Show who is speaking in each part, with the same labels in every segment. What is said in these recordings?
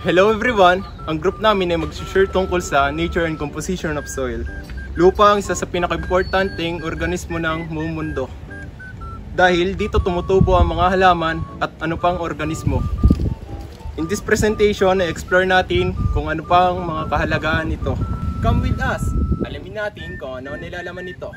Speaker 1: Hello everyone! Ang group namin ay mag-share tungkol sa nature and composition of soil. Lupa ang isa sa pinaka-importanteng organismo ng buong mundo. Dahil dito tumutubo ang mga halaman at ano pang organismo. In this presentation, i-explore natin kung ano pang mga kahalagaan nito. Come with us! Alamin natin kung ano nilalaman nito.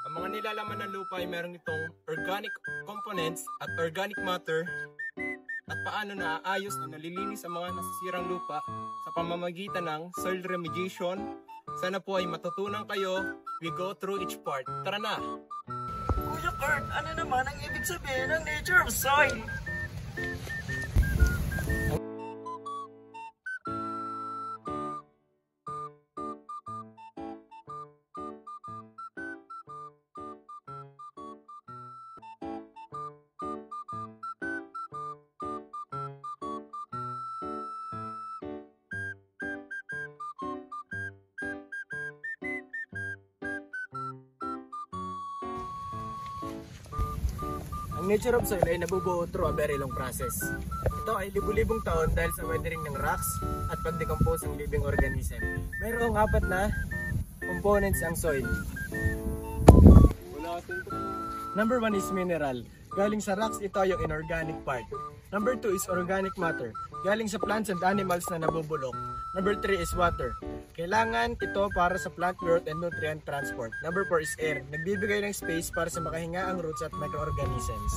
Speaker 1: Ang mga nilalaman ng lupa ay meron itong organic components at organic matter at paano naaayos o nalilinis ang mga nasisirang lupa sa pamamagitan ng soil remediation. Sana po ay matutunan kayo. We go through each part. Tara na!
Speaker 2: Kuya Kurt, ano naman ang ibig sabihin ng nature of soil? Ang nature of soil ay nabubuo through a very long process. Ito ay libu-libong taon dahil sa weathering ng rocks at pag-decompose ng living organism. Mayroong 4 na components ang soil. Number 1 is mineral. Galing sa rocks, ito yung inorganic part. Number 2 is organic matter. Galing sa plants and animals na nabubulok. Number 3 is water. Kailangan ito para sa plant growth and nutrient transport. Number 4 is air. Nagbibigay ng space para sa makahinga ang roots at microorganisms.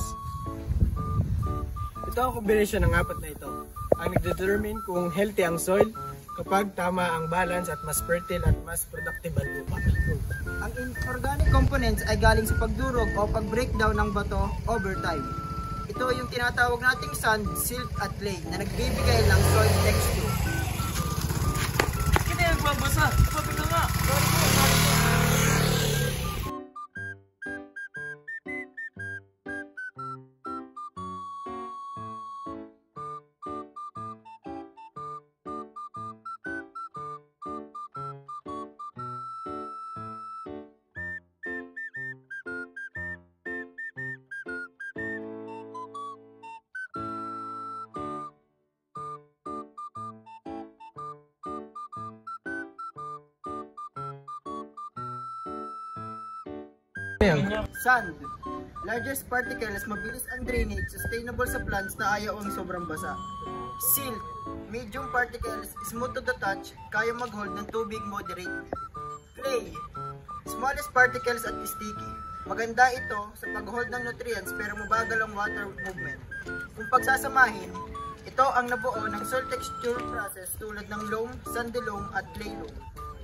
Speaker 2: Ito ang kombinasyon ng 4 na ito. Ang nagdetermine kung healthy ang soil kapag tama ang balance at mas fertile at mas productive ang lupa.
Speaker 3: Ang inorganic components ay galing sa pagdurog o pag-breakdown ng bato over time. Ito yung tinatawag nating sand, silt at clay na nagbibigay ng soil texture.
Speaker 2: Hindi nagbabasa! Sabi na nga!
Speaker 3: Sand. Largest particles, mabilis ang drainage, sustainable sa plants na ayaw ang sobrang basa. Silt. Medium particles, smooth to the touch, kaya mag-hold ng tubig moderately. Clay. Smallest particles at sticky. Maganda ito sa pag-hold ng nutrients pero mabagal ang water movement. Kung pagsasamahin, ito ang nabuo ng soil texture process tulad ng loam, sandy loam at clay loam.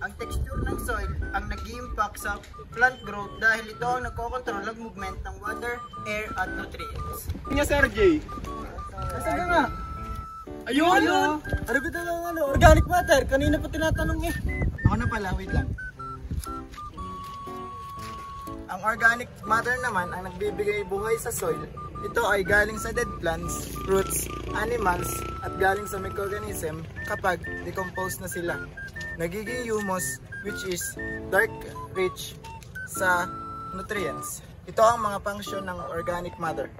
Speaker 3: Ang texture ng soil ang nag-i-impact sa plant growth dahil ito ang nagkokontrol ng movement ng water, air at nutrients.
Speaker 1: Nya Sergey.
Speaker 3: Nasaan ka nga?
Speaker 2: Ayun! Ano ba ito ng organic matter? Kanina pa tinatanong eh.
Speaker 3: Ako na pala, wait lang. Ang organic matter naman ang nagbibigay buhay sa soil. Ito ay galing sa dead plants, fruits, animals, at galing sa microorganism kapag decompose na sila. Nagiging humus, which is dark rich sa nutrients. Ito ang mga function ng organic matter.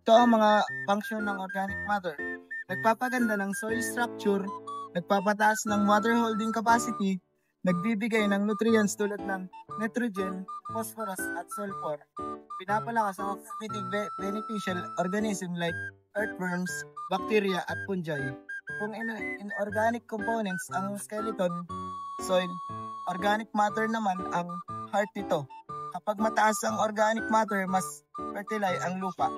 Speaker 3: Ito ang mga function ng organic matter. Nagpapaganda ng soil structure, nagpapataas ng water holding capacity, nagbibigay ng nutrients tulad ng nitrogen, phosphorus at sulfur. Pinapalakas ang beneficial organism like earthworms, bacteria at fungi. Kung inorganic components ang skeleton, soil, organic matter naman ang heart nito. Kapag mataas ang organic matter, mas fertile ang lupa.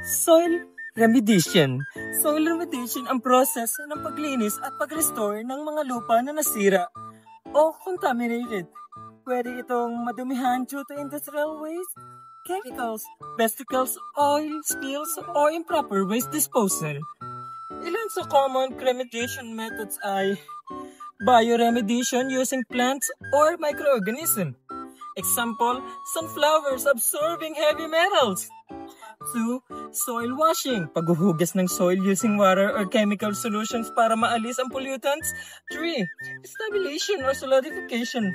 Speaker 4: Soil remediation. Soil remediation ang process ng paglinis at pag-restore ng mga lupa na nasira o contaminated. Pwede itong madumihan due to industrial waste, chemicals, vesicles, oil, spills, or improper waste disposal. Ilan sa common remediation methods ay bioremediation using plants or microorganisms. Example, sunflowers absorbing heavy metals. 2. Soil washing, paghuhugas ng soil using water or chemical solutions para maalis ang pollutants. 3. Stabilization or solidification,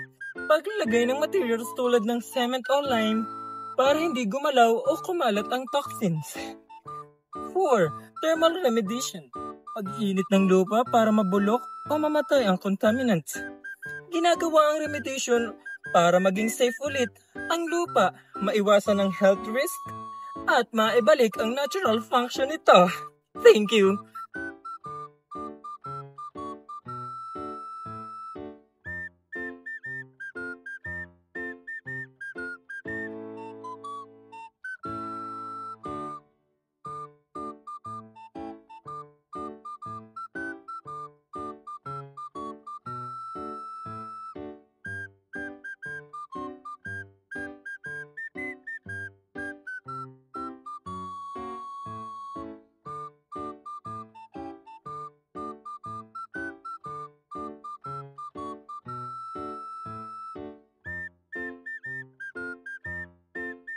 Speaker 4: paglagay ng materials tulad ng cement o lime para hindi gumalaw o kumalat ang toxins. 4. Thermal remediation, pag-iinit ng lupa para mabulok o mamatay ang contaminants. Ginagawa ang remediation para maging safe ulit ang lupa, maiwasan ang health risk, at maibalik ang natural function nito. Thank you!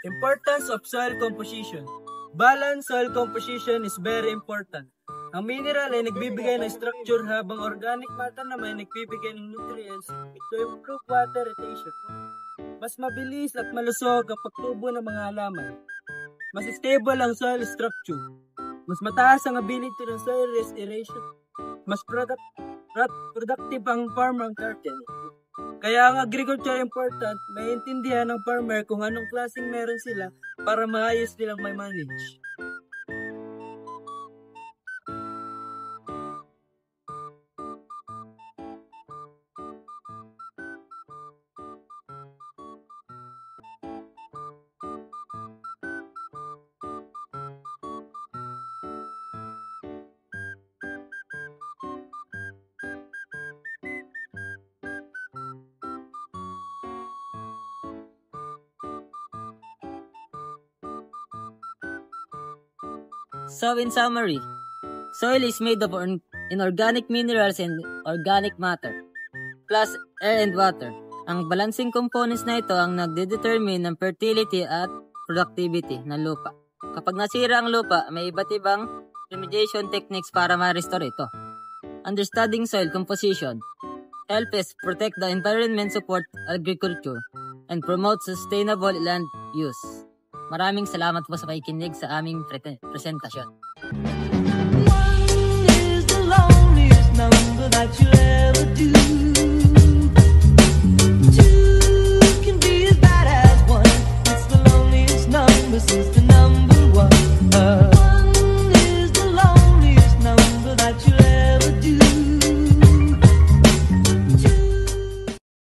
Speaker 2: Importance of soil composition. Balanced soil composition is very important. Ang mineral ay nagbibigay ng structure habang organic matter naman ay nagbibigay ng nutrients to improve water retention. Mas mabilis at malusog ang pagtubo ng mga halaman. Mas stable ang soil structure. Mas mataas ang ability ng soil restoration. Mas productive ang farmer garden. Kaya ang agriculture important, maintindihan ng farmer kung anong klaseng meron sila para maayos nilang may manage.
Speaker 5: So in summary, soil is made of inorganic minerals and organic matter, plus air and water. Ang balancing components na ito ang nagdedetermine ng fertility at productivity ng lupa. Kapag nasira ang lupa, may iba't ibang remediation techniques para ma-restore ito. understanding soil composition, help us protect the environment, support agriculture, and promote sustainable land use. Maraming salamat po sa pakikinig sa aming presentasyon.
Speaker 6: One is the loneliest number that you'll ever do.